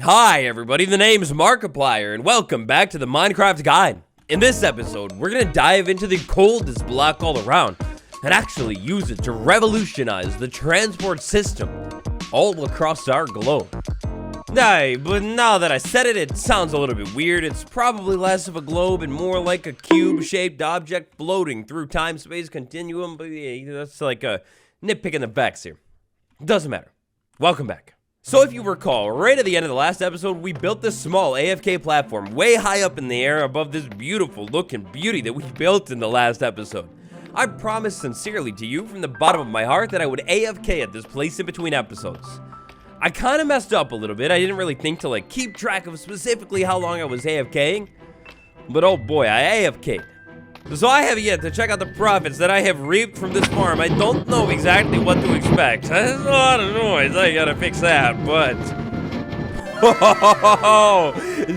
Hi everybody, the name's Markiplier and welcome back to the Minecraft Guide. In this episode, we're gonna dive into the coldest block all around and actually use it to revolutionize the transport system all across our globe. Aye, but now that I said it, it sounds a little bit weird. It's probably less of a globe and more like a cube-shaped object floating through time-space continuum, but yeah, that's like a nitpick in the backs here. Doesn't matter. Welcome back. So if you recall, right at the end of the last episode, we built this small AFK platform way high up in the air above this beautiful looking beauty that we built in the last episode. I promised sincerely to you from the bottom of my heart that I would AFK at this place in between episodes. I kind of messed up a little bit. I didn't really think to keep track of specifically how long I was AFKing, but oh boy, I AFK'd. So I have yet to check out the profits that I have reaped from this farm. I don't know exactly what to expect. There's a lot of noise, I gotta fix that, but...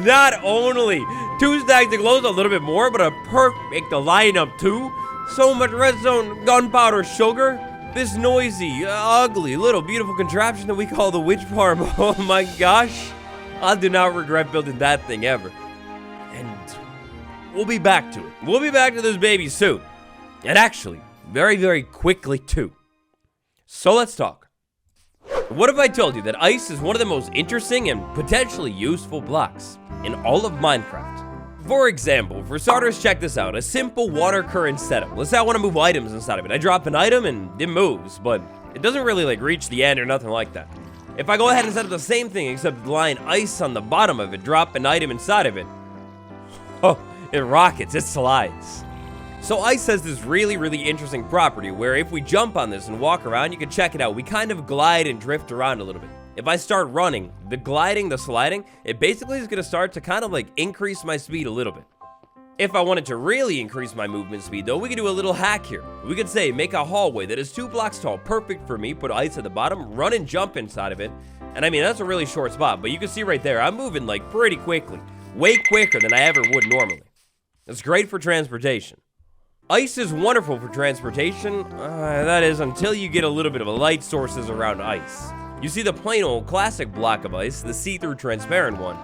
not only 2 stacks of glows, a little bit more, but a perfect lineup too. So much redstone, gunpowder, sugar. This noisy, ugly, little beautiful contraption that we call the witch farm. Oh my gosh. I do not regret building that thing ever. And... we'll be back to it. We'll be back to this baby soon. And actually, very, very quickly too. So let's talk. What if I told you that ice is one of the most interesting and potentially useful blocks in all of Minecraft? For example, for starters, check this out. A simple water current setup. Let's say I want to move items inside of it. I drop an item and it moves, but it doesn't really reach the end or nothing like that. If I go ahead and set up the same thing except line ice on the bottom of it, drop an item inside of it, oh, it rockets, it slides. So ice has this really, really interesting property where if we jump on this and walk around, you can check it out. We kind of glide and drift around a little bit. If I start running, the gliding, the sliding, it basically is gonna start to kind of increase my speed a little bit. If I wanted to really increase my movement speed though, we could do a little hack here. We could say, make a hallway that is 2 blocks tall, perfect for me, put ice at the bottom, run and jump inside of it. And I mean, that's a really short spot, but you can see right there, I'm moving pretty quickly. Way quicker than I ever would normally. It's great for transportation. Ice is wonderful for transportation, that is until you get a little bit of a light sources around ice. You see the plain old classic block of ice, the see-through transparent one.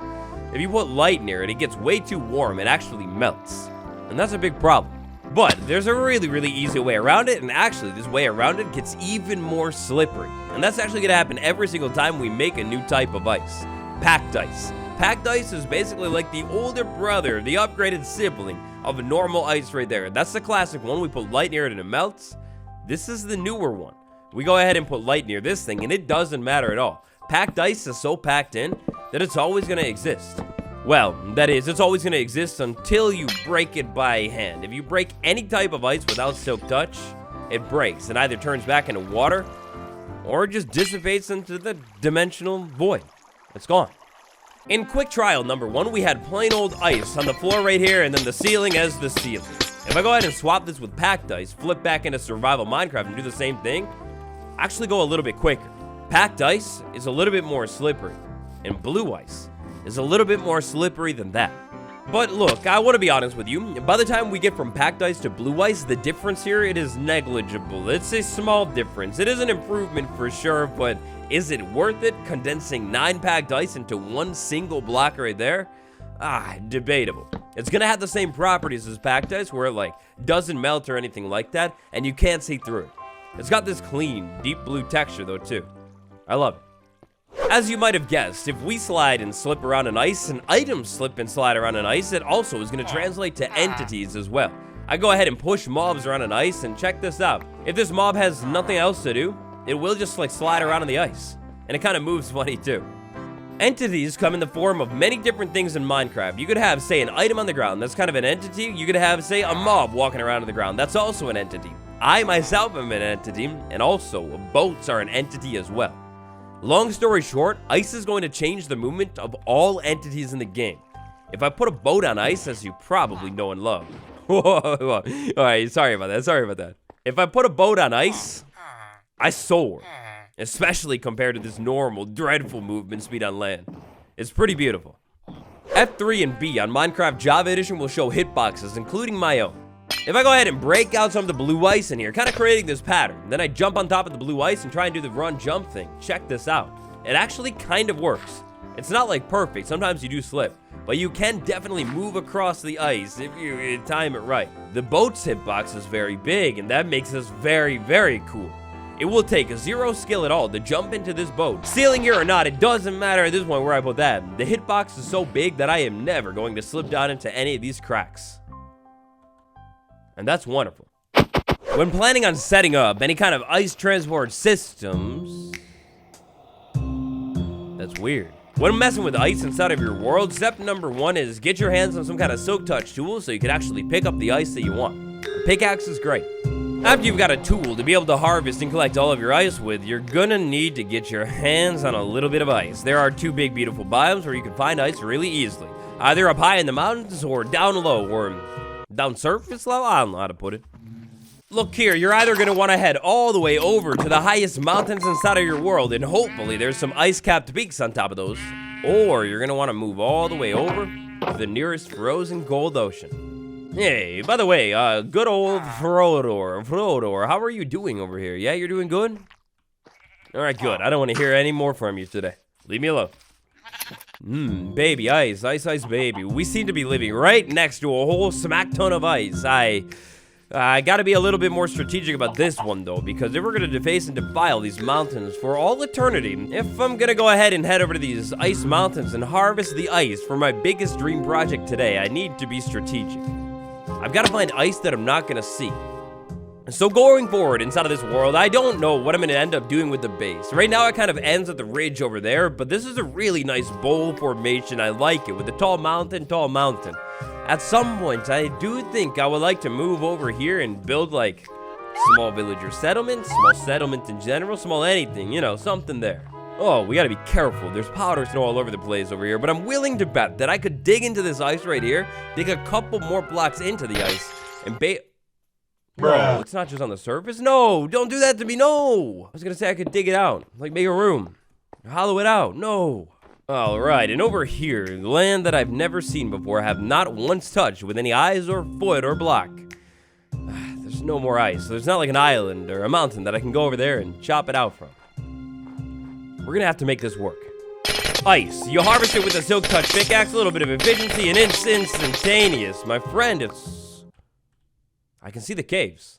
If you put light near it, it gets way too warm, it actually melts. And that's a big problem. But there's a really, really easy way around it, and actually this way around it gets even more slippery. And that's actually gonna happen every single time we make a new type of ice. Packed ice. Packed ice is basically like the older brother, the upgraded sibling of a normal ice right there. That's the classic one. We put light near it and it melts. This is the newer one. We go ahead and put light near this thing and it doesn't matter at all. Packed ice is so packed in that it's always going to exist. Well, that is, it's always going to exist until you break it by hand. If you break any type of ice without silk touch, it breaks and either turns back into water or just dissipates into the dimensional void. It's gone. In quick trial number 1, we had plain old ice on the floor right here and then the ceiling as the ceiling. If I go ahead and swap this with packed ice, flip back into survival Minecraft and do the same thing, actually go a little bit quicker. Packed ice is a little bit more slippery, and blue ice is a little bit more slippery than that. But look, I want to be honest with you, by the time we get from packed ice to blue ice, the difference here, it is negligible. It's a small difference. It is an improvement for sure, but is it worth it condensing 9 packed ice into 1 single block right there? Debatable. It's gonna have the same properties as packed ice where it doesn't melt or anything like that, and you can't see through it. It's got this clean, deep blue texture though too. I love it. As you might have guessed, if we slide and slip around an ice, and items slip and slide around an ice, it also is going to translate to entities as well. I go ahead and push mobs around an ice, and check this out. If this mob has nothing else to do, it will just slide around on the ice. And it kind of moves funny too. Entities come in the form of many different things in Minecraft. You could have, say, an item on the ground. That's kind of an entity. You could have, say, a mob walking around on the ground. That's also an entity. I myself am an entity, and also boats are an entity as well. Long story short, ice is going to change the movement of all entities in the game. If I put a boat on ice, as you probably know and love. Alright, sorry about that. If I put a boat on ice, I soar. Especially compared to this normal, dreadful movement speed on land. It's pretty beautiful. F3 and B on Minecraft Java Edition will show hitboxes, including my own. If I go ahead and break out some of the blue ice in here, kind of creating this pattern, then I jump on top of the blue ice and try and do the run jump thing. Check this out. It actually kind of works. It's not like perfect, sometimes you do slip, but you can definitely move across the ice if you time it right. The boat's hitbox is very big, and that makes us very, very cool. It will take zero skill at all to jump into this boat. Sailing here or not, it doesn't matter at this point where I put that. The hitbox is so big that I am never going to slip down into any of these cracks. And that's wonderful. When planning on setting up any kind of ice transport systems... That's weird. When messing with ice inside of your world, step number 1 is get your hands on some kind of silk touch tool so you can actually pick up the ice that you want. The pickaxe is great. After you've got a tool to be able to harvest and collect all of your ice with, you're gonna need to get your hands on a little bit of ice. There are 2 big beautiful biomes where you can find ice really easily. Either up high in the mountains or down low or down surface level, I don't know how to put it. Look here, you're either going to want to head all the way over to the highest mountains inside of your world, and hopefully there's some ice-capped peaks on top of those, or you're going to want to move all the way over to the nearest frozen cold ocean. Hey, by the way, good old Frodor, how are you doing over here? Yeah, you're doing good? Alright, good. I don't want to hear any more from you today. Leave me alone. Baby, ice, baby. We seem to be living right next to a whole smack ton of ice. I gotta be a little bit more strategic about this one, though, because if we're gonna deface and defile these mountains for all eternity, if I'm gonna go ahead and head over to these ice mountains and harvest the ice for my biggest dream project today, I need to be strategic. I've gotta find ice that I'm not gonna see. So going forward inside of this world, I don't know what I'm gonna end up doing with the base. Right now, it kind of ends at the ridge over there, but this is a really nice bowl formation. I like it, with a tall mountain. At some point, I do think I would like to move over here and build, like, small villager settlements, small settlement in general, small anything, you know, something there. Oh, we gotta be careful. There's powder snow all over the place over here, but I'm willing to bet that I could dig into this ice right here, dig a couple more blocks into the ice, and Bro, it's not just on the surface. No, don't do that to me, no! I was gonna say I could dig it out, like make a room, hollow it out, no. Alright, and over here, land that I've never seen before, have not once touched with any eyes or foot or block. There's no more ice. There's not like an island or a mountain that I can go over there and chop it out from. We're gonna have to make this work. Ice. You harvest it with a silk touch pickaxe, a little bit of efficiency, and it's instantaneous. My friend, it's... I can see the caves.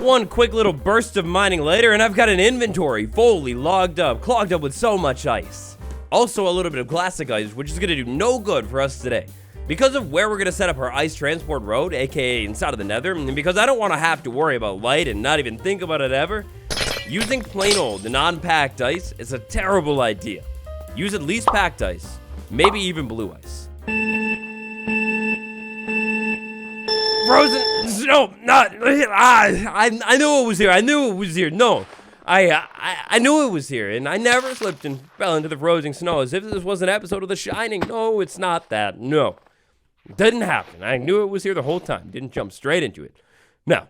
One quick little burst of mining later, and I've got an inventory fully clogged up with so much ice. Also a little bit of classic ice, which is gonna do no good for us today. Because of where we're gonna set up our ice transport road, aka inside of the nether, and because I don't wanna have to worry about light and not even think about it ever, using plain old non-packed ice is a terrible idea. Use at least packed ice, maybe even blue ice. Frozen snow, not, I knew it was here, no. I knew it was here, and I never slipped and fell into the frozen snow as if this was an episode of The Shining. No, it's not that, no. It didn't happen. I knew it was here the whole time, didn't jump straight into it. No.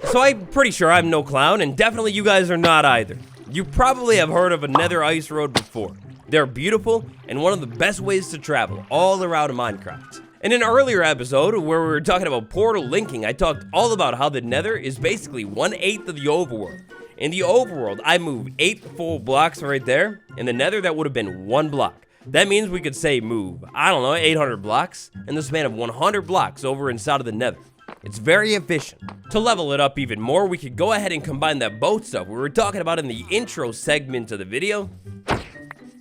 So I'm pretty sure I'm no clown, and definitely you guys are not either. You probably have heard of a nether ice road before. They're beautiful, and one of the best ways to travel all around Minecraft. In an earlier episode where we were talking about portal linking, I talked all about how the nether is basically 1/8 of the overworld. In the overworld, I moved 8 full blocks right there. In the nether, that would have been 1 block. That means we could say move, I don't know, 800 blocks in the span of 100 blocks over inside of the nether. It's very efficient. To level it up even more, we could go ahead and combine that boat stuff we were talking about in the intro segment of the video.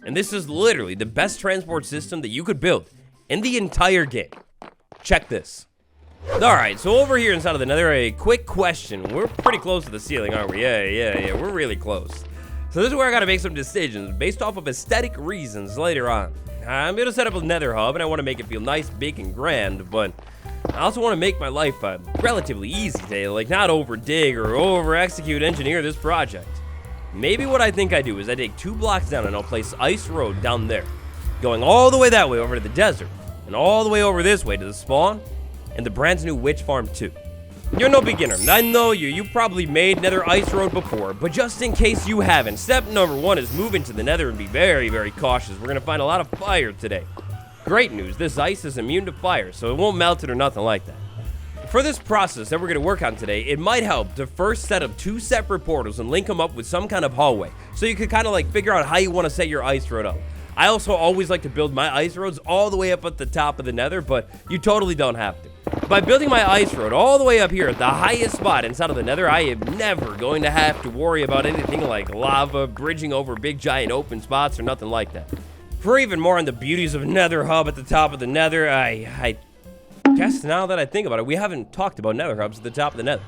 And this is literally the best transport system that you could build in the entire game. Check this. Alright, so over here inside of the nether, a quick question. We're pretty close to the ceiling, aren't we? Yeah, we're really close. So this is where I gotta make some decisions based off of aesthetic reasons later on. I'm gonna set up a nether hub, and I wanna make it feel nice, big, and grand, but I also wanna make my life relatively easy today, like not over dig or over execute engineer this project. Maybe what I think I do is I dig 2 blocks down and I'll place ice road down there, going all the way that way over to the desert, and all the way over this way to the spawn, and the brand new witch farm too. You're no beginner, I know you probably made nether ice road before, but just in case you haven't, step number 1 is move into the nether and be very, very cautious. We're gonna find a lot of fire today. Great news, this ice is immune to fire, so it won't melt it or nothing like that. For this process that we're going to work on today, it might help to first set up 2 separate portals and link them up with some kind of hallway, so you can kind of like figure out how you want to set your ice road up. I also always like to build my ice roads all the way up at the top of the nether, but you totally don't have to. By building my ice road all the way up here at the highest spot inside of the nether, I am never going to have to worry about anything like lava, bridging over big giant open spots, or nothing like that. For even more on the beauties of Nether Hub at the top of the nether, I guess now that I think about it, we haven't talked about nether hubs at the top of the nether.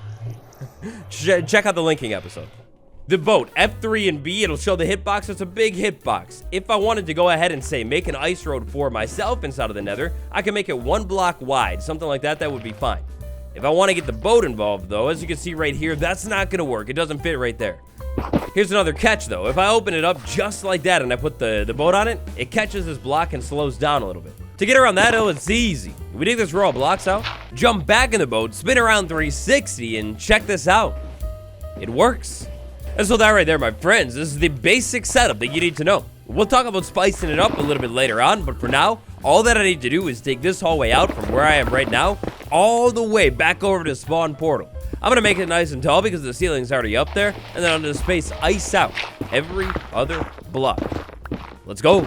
Check out the linking episode. The boat, F3 and B, it'll show the hitbox. It's a big hitbox. If I wanted to go ahead and say make an ice road for myself inside of the nether, I can make it 1 block wide, something like that. That would be fine. If I want to get the boat involved, though, as you can see right here, that's not going to work. It doesn't fit right there. Here's another catch, though. If I open it up just like that and I put the boat on it, it catches this block and slows down a little bit. To get around that, it's easy. We take this row of blocks out, jump back in the boat, spin around 360, and check this out. It works. And so that right there, my friends, this is the basic setup that you need to know. We'll talk about spicing it up a little bit later on, but for now, all that I need to do is take this hallway out from where I am right now, all the way back over to spawn portal. I'm gonna make it nice and tall because the ceiling's already up there, and then I'm gonna space ice out every other block. Let's go.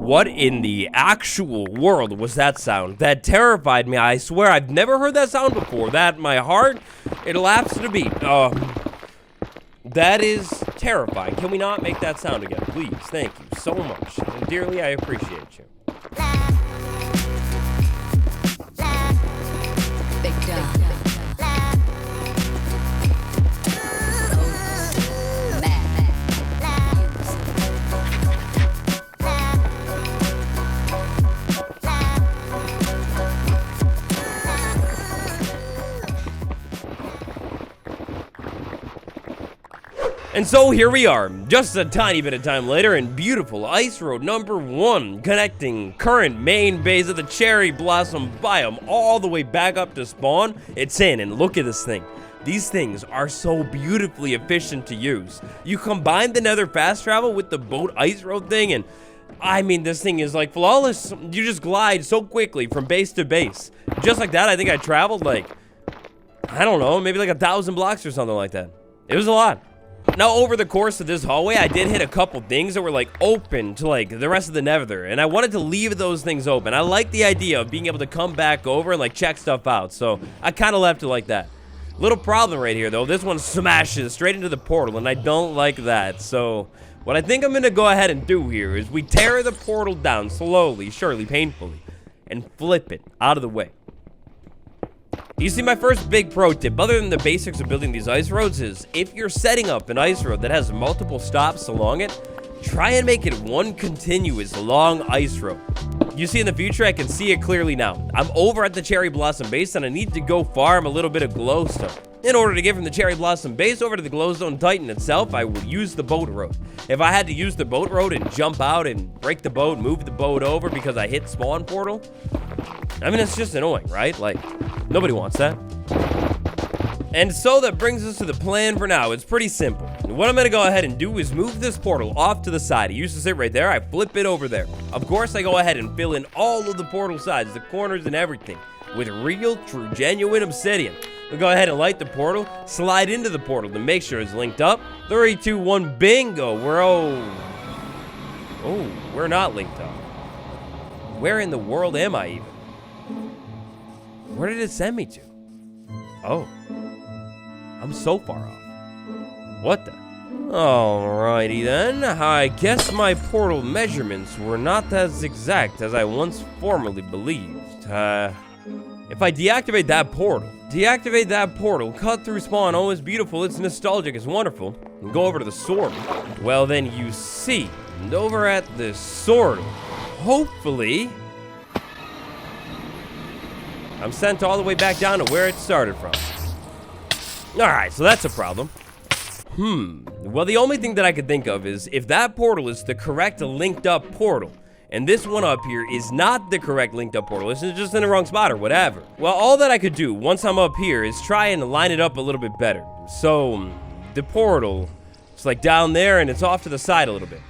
What in the actual world was that sound? That terrified me. I swear I've never heard that sound before. That, my heart, it lapsed a beat. That is terrifying. Can we not make that sound again, please? Thank you so much. And dearly, I appreciate you. Big dog. And so here we are, just a tiny bit of time later, in beautiful Ice Road number 1, connecting current main base of the Cherry Blossom biome all the way back up to spawn. It's in, and look at this thing. These things are so beautifully efficient to use. You combine the nether fast travel with the boat Ice Road thing, and I mean, this thing is like flawless. You just glide so quickly from base to base. Just like that, I think I traveled like, I don't know, maybe like 1,000 blocks or something like that. It was a lot. Now, over the course of this hallway, I did hit a couple things that were, like, open to, like, the rest of the nether, and I wanted to leave those things open. I like the idea of being able to come back over and, like, check stuff out, so I kind of left it like that. Little problem right here, though. This one smashes straight into the portal, and I don't like that, so what I think I'm going to go ahead and do here is we tear the portal down slowly, surely, painfully, and flip it out of the way. You see, my first big pro tip, other than the basics of building these ice roads, is if you're setting up an ice road that has multiple stops along it, try and make it one continuous long ice road. You see, in the future, I can see it clearly now. I'm over at the Cherry Blossom base, and I need to go farm a little bit of glowstone. In order to get from the Cherry Blossom base over to the Glowstone Titan itself, I will use the boat road. If I had to use the boat road and jump out and break the boat, move the boat over because I hit spawn portal, I mean, it's just annoying, right? Like, nobody wants that. And so that brings us to the plan for now. It's pretty simple. What I'm going to go ahead and do is move this portal off to the side. It used to sit right there. I flip it over there. Of course, I go ahead and fill in all of the portal sides, the corners and everything, with real, true, genuine obsidian. We'll go ahead and light the portal, slide into the portal to make sure it's linked up. 3, 2, 1, bingo. We're not linked up. Where in the world am I even? Where did it send me to? Oh. I'm so far off. What the? Alrighty then. I guess my portal measurements were not as exact as I once formerly believed. If I deactivate that portal, cut through spawn, oh, it's beautiful, it's nostalgic, it's wonderful, and go over to the sword, well then you see, and over at the sword, hopefully, I'm sent all the way back down to where it started from. Alright, so that's a problem. Well, the only thing that I could think of is if that portal is the correct linked up portal, And this one up here is not the correct linked up portal. This is just in the wrong spot or whatever. Well, all that I could do once I'm up here is try and line it up a little bit better. So, the portal, it's like down there and it's off to the side a little bit.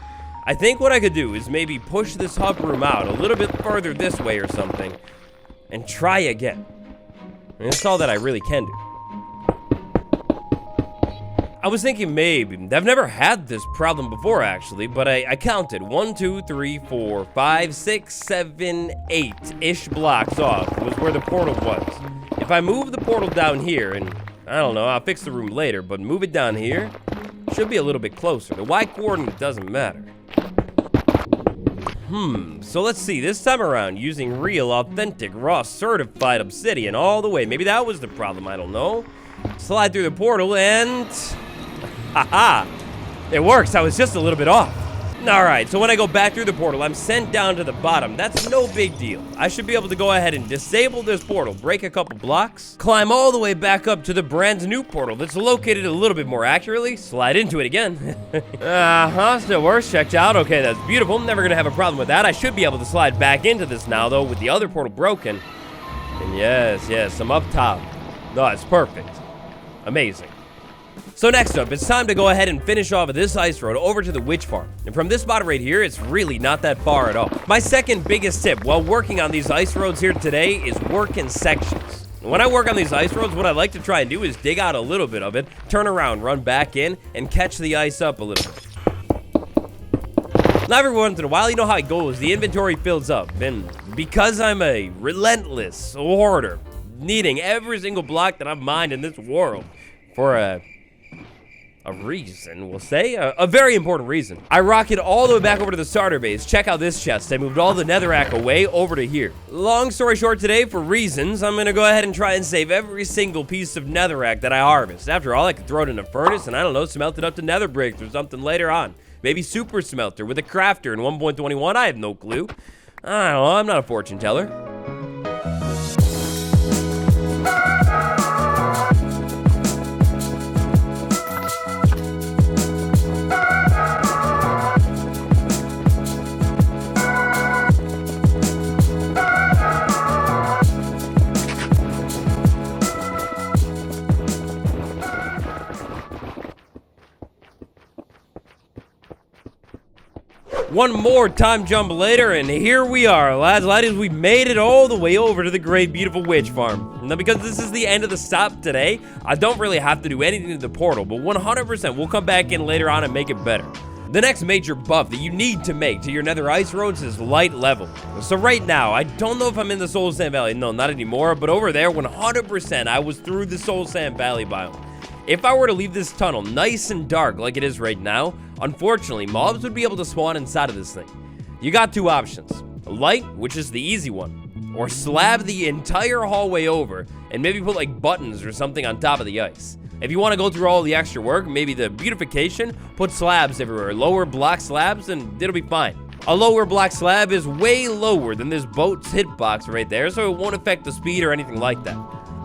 I think what I could do is maybe push this hub room out a little bit further this way or something and try again. And that's all that I really can do. I was thinking maybe, I've never had this problem before actually, but I counted 1, 2, 3, 4, 5, 6, 7, 8-ish blocks off was where the portal was. If I move the portal down here, and I don't know, I'll fix the room later, but move it down here, should be a little bit closer. The Y coordinate doesn't matter. So let's see, this time around, using real, authentic, raw, certified obsidian all the way. Maybe that was the problem, I don't know. Slide through the portal and... haha! It works, I was just a little bit off. Alright, so when I go back through the portal, I'm sent down to the bottom. That's no big deal. I should be able to go ahead and disable this portal, break a couple blocks, climb all the way back up to the brand new portal that's located a little bit more accurately, slide into it again. Still works, checked out. Okay, that's beautiful. Never gonna have a problem with that. I should be able to slide back into this now, though, with the other portal broken. And yes, I'm up top. No, it's perfect. Amazing. So next up, it's time to go ahead and finish off of this ice road over to the witch farm. And from this spot right here, it's really not that far at all. My second biggest tip while working on these ice roads here today is work in sections. When I work on these ice roads, what I like to try and do is dig out a little bit of it, turn around, run back in, and catch the ice up a little bit. Now every once in a while, you know how it goes, the inventory fills up. And because I'm a relentless hoarder, needing every single block that I've mined in this world for a reason, we'll say, a very important reason. I rocket all the way back over to the starter base. Check out this chest. I moved all the netherrack away over to here. Long story short today, for reasons, I'm gonna go ahead and try and save every single piece of netherrack that I harvest. After all, I could throw it in a furnace and I don't know, smelt it up to nether bricks or something later on. Maybe super smelter with a crafter in 1.21, I have no clue. I don't know, I'm not a fortune teller. One more time jump later, and here we are, lads, we made it all the way over to the great, beautiful witch farm. Now, because this is the end of the stop today, I don't really have to do anything to the portal, but 100% we'll come back in later on and make it better. The next major buff that you need to make to your nether ice roads is light level. So right now, I don't know if I'm in the Soul Sand Valley. No, not anymore, but over there, 100% I was through the Soul Sand Valley biome. If I were to leave this tunnel nice and dark like it is right now, unfortunately, mobs would be able to spawn inside of this thing. You got two options. Light, which is the easy one, or slab the entire hallway over and maybe put like buttons or something on top of the ice. If you want to go through all the extra work, maybe the beautification, put slabs everywhere, lower block slabs, and it'll be fine. A lower block slab is way lower than this boat's hitbox right there, so it won't affect the speed or anything like that.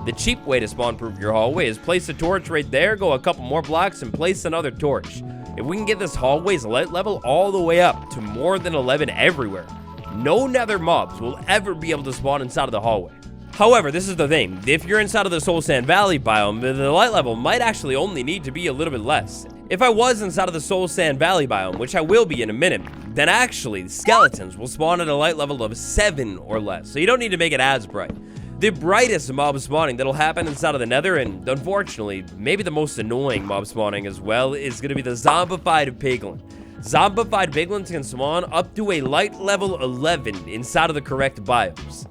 The cheap way to spawn-proof your hallway is place a torch right there, go a couple more blocks, and place another torch. If we can get this hallway's light level all the way up to more than 11 everywhere, no nether mobs will ever be able to spawn inside of the hallway. However, this is the thing. If you're inside of the Soul Sand Valley biome, the light level might actually only need to be a little bit less. If I was inside of the Soul Sand Valley biome, which I will be in a minute, then actually skeletons will spawn at a light level of 7 or less, so you don't need to make it as bright. The brightest mob spawning that'll happen inside of the nether, and unfortunately, maybe the most annoying mob spawning as well, is going to be the zombified piglin. Zombified piglins can spawn up to a light level 11 inside of the correct biomes.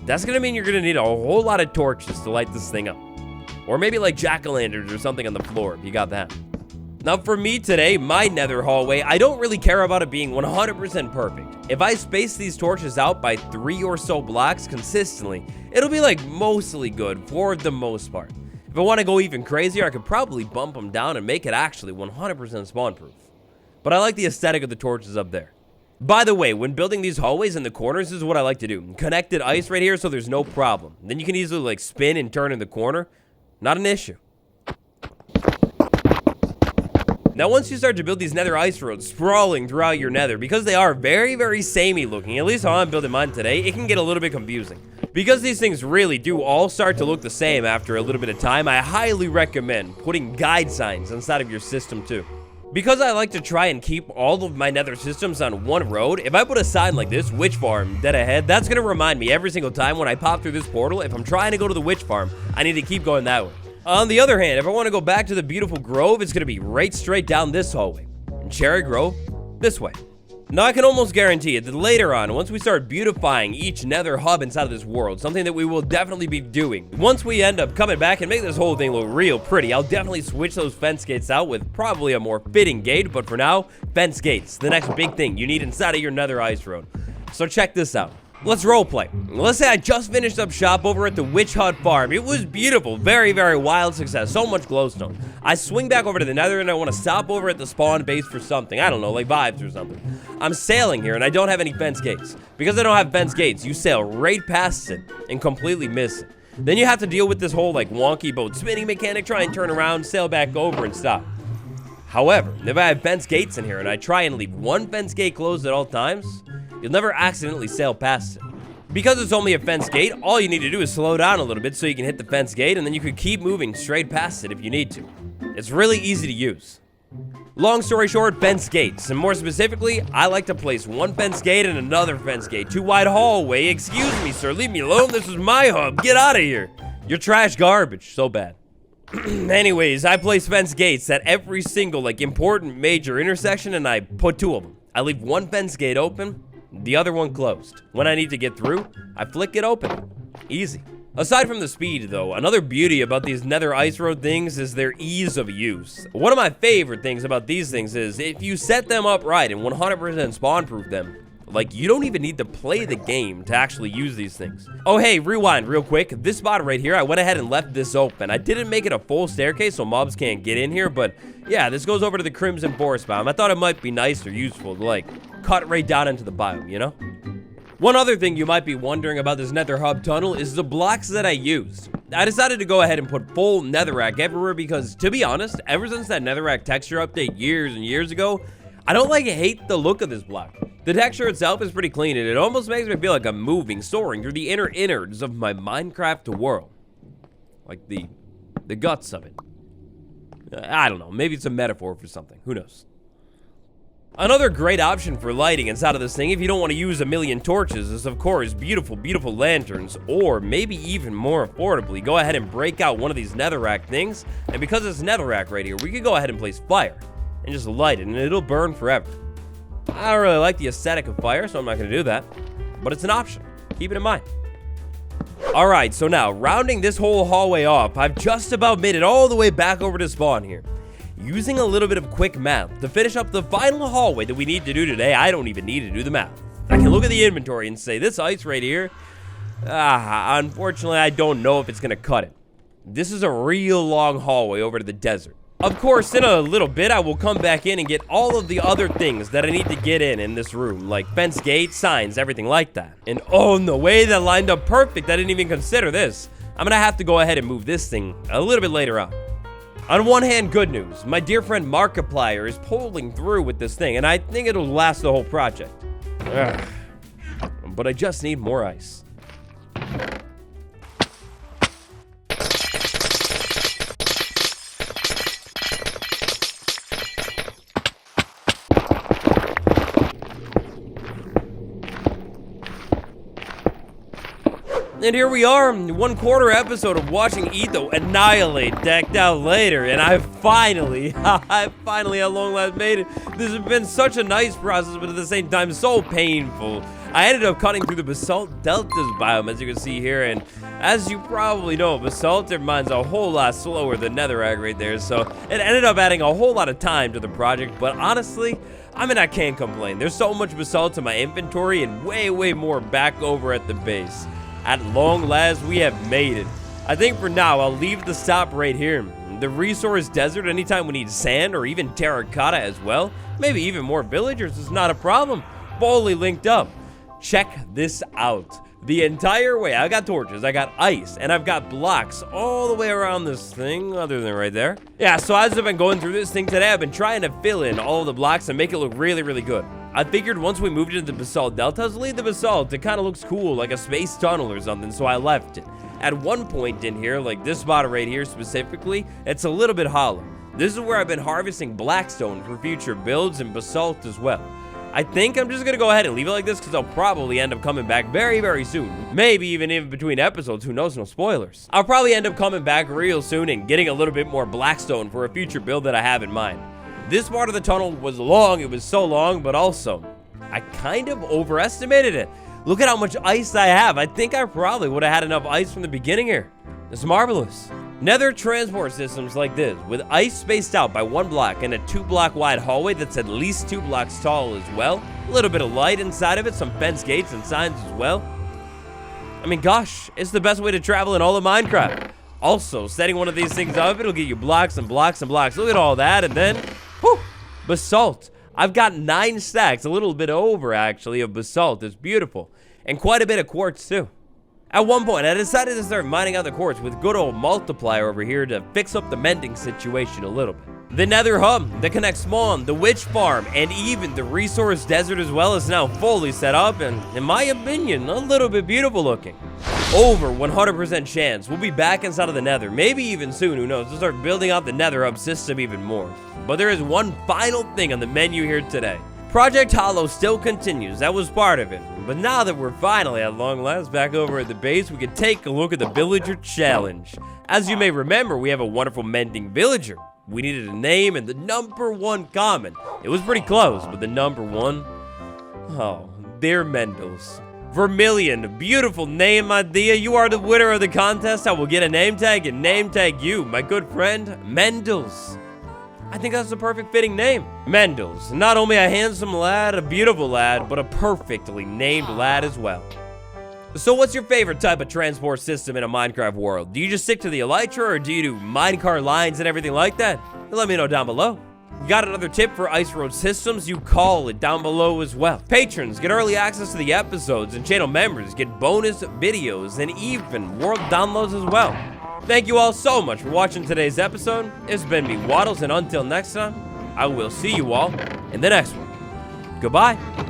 That's going to mean you're going to need a whole lot of torches to light this thing up. Or maybe like jack-o'-lanterns or something on the floor, if you got that. Now for me today, my nether hallway, I don't really care about it being 100% perfect. If I space these torches out by 3 or so blocks consistently, it'll be like mostly good for the most part. If I want to go even crazier, I could probably bump them down and make it actually 100% spawn proof. But I like the aesthetic of the torches up there. By the way, when building these hallways in the corners, this is what I like to do. Connected ice right here so there's no problem. Then you can easily like spin and turn in the corner. Not an issue. Now, once you start to build these nether ice roads sprawling throughout your nether, because they are very, very samey looking, at least how I'm building mine today, it can get a little bit confusing. Because these things really do all start to look the same after a little bit of time, I highly recommend putting guide signs inside of your system too. Because I like to try and keep all of my nether systems on one road, if I put a sign like this, witch farm, dead ahead, that's going to remind me every single time when I pop through this portal, if I'm trying to go to the witch farm, I need to keep going that way. On the other hand, if I want to go back to the beautiful grove, it's going to be right straight down this hallway. And Cherry Grove, this way. Now, I can almost guarantee it that later on, once we start beautifying each nether hub inside of this world, something that we will definitely be doing, once we end up coming back and make this whole thing look real pretty, I'll definitely switch those fence gates out with probably a more fitting gate, but for now, fence gates, the next big thing you need inside of your nether ice road. So check this out. Let's roleplay. Let's say I just finished up shop over at the Witch Hut Farm. It was beautiful, very, very wild success, so much glowstone. I swing back over to the nether and I want to stop over at the spawn base for something. I don't know, like vibes or something. I'm sailing here and I don't have any fence gates. Because I don't have fence gates, you sail right past it and completely miss it. Then you have to deal with this whole like wonky boat spinning mechanic, try and turn around, sail back over and stop. However, if I have fence gates in here and I try and leave one fence gate closed at all times, you'll never accidentally sail past it. Because it's only a fence gate, all you need to do is slow down a little bit so you can hit the fence gate, and then you can keep moving straight past it if you need to. It's really easy to use. Long story short, fence gates, and more specifically, I like to place one fence gate and another fence gate. Too wide hallway. Excuse me, sir, leave me alone. This is my hub. Get out of here. You're trash garbage. So bad. Anyways, I place fence gates at every single like important major intersection, and I put two of them. I leave one fence gate open, the other one closed. When I need to get through, I flick it open. Easy. Aside from the speed though, another beauty about these nether ice road things is their ease of use. One of my favorite things about these things is if you set them up right and 100% spawn proof them, like, you don't even need to play the game to actually use these things. Oh, hey, rewind real quick. This spot right here, I went ahead and left this open. I didn't make it a full staircase so mobs can't get in here, but yeah, this goes over to the Crimson Forest biome. I thought it might be nice or useful to, like, cut right down into the biome, you know? One other thing you might be wondering about this nether hub tunnel is the blocks that I used. I decided to go ahead and put full netherrack everywhere because, to be honest, ever since that netherrack texture update years and years ago, I don't hate the look of this block. The texture itself is pretty clean, and it almost makes me feel like I'm moving, soaring through the inner innards of my Minecraft world. Like the guts of it. I don't know, maybe it's a metaphor for something, who knows. Another great option for lighting inside of this thing, if you don't want to use a million torches, is of course beautiful, beautiful lanterns, or maybe even more affordably, go ahead and break out one of these netherrack things, and because it's netherrack right here, we could go ahead and place fire, and just light it, and it'll burn forever. I don't really like the aesthetic of fire, so I'm not going to do that. But it's an option. Keep it in mind. Alright, so now, rounding this whole hallway off, I've just about made it all the way back over to spawn here. Using a little bit of quick math to finish up the final hallway that we need to do today, I don't even need to do the math. I can look at the inventory and say, this ice right here, unfortunately, I don't know if it's going to cut it. This is a real long hallway over to the desert. Of course, in a little bit, I will come back in and get all of the other things that I need to get in this room, like fence gates, signs, everything like that. And oh, the way that lined up perfect, I didn't even consider this. I'm gonna have to go ahead and move this thing a little bit later on. On one hand, good news. My dear friend Markiplier is pulling through with this thing, and I think it'll last the whole project. Ugh. But I just need more ice. And here we are, 1/4 episode of watching Etho annihilate Decked Out Later, and I finally at long last made it. This has been such a nice process, but at the same time, so painful. I ended up cutting through the Basalt Deltas biome, as you can see here, and as you probably know, Basalt mine's a whole lot slower than Netherrack right there, so it ended up adding a whole lot of time to the project, but honestly, I can't complain. There's so much Basalt in my inventory, and way more back over at the base. At long last, we have made it. I think for now, I'll leave the stop right here. The resource desert, anytime we need sand or even terracotta as well, maybe even more villagers is not a problem. Fully linked up. Check this out. the entire way. I got torches, I got ice, and I've got blocks all the way around this thing, other than right there. Yeah, so as I've been going through this thing today, I've been trying to fill in all of the blocks and make it look really, really good. I figured once we moved into the basalt deltas, leave the basalt. It kind of looks cool, like a space tunnel or something, so I left it. At one point in here, like this spot right here specifically, it's a little bit hollow. This is where I've been harvesting blackstone for future builds and basalt as well. I think I'm just gonna go ahead and leave it like this because I'll probably end up coming back very, very soon. Maybe even in between episodes, who knows, no spoilers. I'll probably end up coming back real soon and getting a little bit more blackstone for a future build that I have in mind. This part of the tunnel was long, it was so long, but also, I kind of overestimated it. Look at how much ice I have. I think I probably would have had enough ice from the beginning here. It's marvelous. Nether transport systems like this, with ice spaced out by 1 block and a 2-block wide hallway that's at least 2 blocks tall as well. A little bit of light inside of it, some fence gates and signs as well. I mean, gosh, it's the best way to travel in all of Minecraft. Also, setting one of these things up, it'll get you blocks and blocks and blocks. Look at all that, and then, whew, basalt. I've got 9 stacks, a little bit over actually, of basalt. It's beautiful. And quite a bit of quartz too. At one point, I decided to start mining out the quartz with good old multiplier over here to fix up the mending situation a little bit. The nether hub that connects spawn, the witch farm, and even the resource desert as well is now fully set up and, in my opinion, a little bit beautiful looking. Over 100% chance we'll be back inside of the nether, maybe even soon, who knows, to start building out the nether hub system even more. But there is one final thing on the menu here today. Project Hollow still continues, that was part of it. But now that we're finally at long last back over at the base, we can take a look at the villager challenge. As you may remember, we have a wonderful mending villager. We needed a name and the number 1 common. It was pretty close, but the number 1, oh, they're Mendels. Vermilion, beautiful name idea. You are the winner of the contest. I will get a name tag and name tag you, my good friend, Mendels. I think that's the perfect fitting name. Mendels, not only a handsome lad, a beautiful lad, but a perfectly named lad as well. So what's your favorite type of transport system in a Minecraft world? Do you just stick to the elytra, or do you do minecart lines and everything like that? Let me know down below. You got another tip for ice road systems? You call it down below as well. Patrons get early access to the episodes, and channel members get bonus videos and even world downloads as well. Thank you all so much for watching today's episode. It's been me, Waddles, and until next time, I will see you all in the next one. Goodbye.